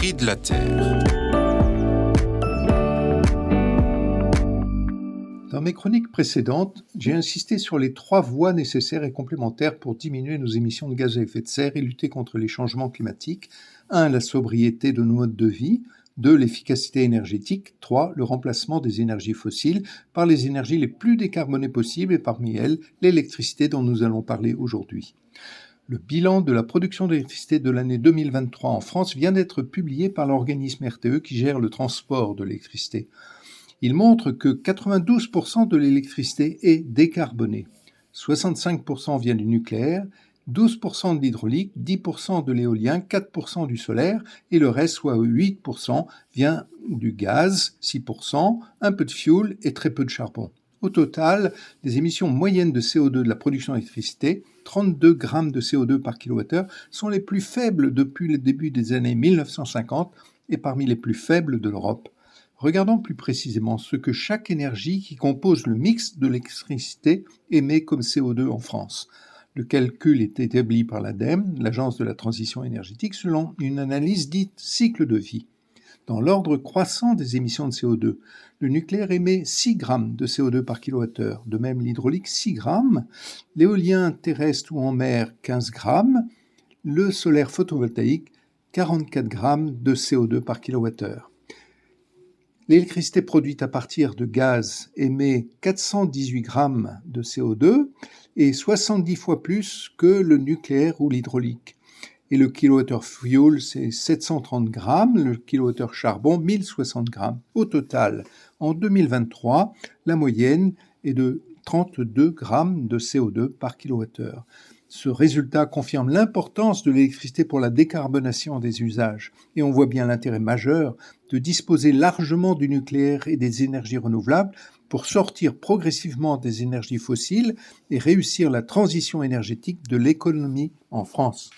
prix de la terre. Dans mes chroniques précédentes, j'ai insisté sur les 3 voies nécessaires et complémentaires pour diminuer nos émissions de gaz à effet de serre et lutter contre les changements climatiques. 1. La sobriété de nos modes de vie. 2. L'efficacité énergétique. 3. Le remplacement des énergies fossiles par les énergies les plus décarbonées possibles et parmi elles, l'électricité dont nous allons parler aujourd'hui. Le bilan de la production d'électricité de l'année 2023 en France vient d'être publié par l'organisme RTE qui gère le transport de l'électricité. Il montre que 92% de l'électricité est décarbonée. 65% vient du nucléaire, 12% de l'hydraulique, 10% de l'éolien, 4% du solaire et le reste, soit 8%, vient du gaz, 6%, un peu de fioul et très peu de charbon. Au total, les émissions moyennes de CO2 de la production d'électricité, 32 grammes de CO2 par kilowattheure, sont les plus faibles depuis le début des années 1950 et parmi les plus faibles de l'Europe. Regardons plus précisément ce que chaque énergie qui compose le mix de l'électricité émet comme CO2 en France. Le calcul est établi par l'ADEME, l'Agence de la transition énergétique, selon une analyse dite cycle de vie. Dans l'ordre croissant des émissions de CO2, le nucléaire émet 6 grammes de CO2 par kilowattheure, de même l'hydraulique 6 grammes, l'éolien terrestre ou en mer 15 grammes, le solaire photovoltaïque 44 grammes de CO2 par kilowattheure. L'électricité produite à partir de gaz émet 418 grammes de CO2 et 70 fois plus que le nucléaire ou l'hydraulique. Et le kilowattheure fuel, c'est 730 grammes, le kilowattheure charbon, 1060 grammes. Au total, en 2023, la moyenne est de 32 grammes de CO2 par kilowattheure. Ce résultat confirme l'importance de l'électricité pour la décarbonation des usages et on voit bien l'intérêt majeur de disposer largement du nucléaire et des énergies renouvelables pour sortir progressivement des énergies fossiles et réussir la transition énergétique de l'économie en France.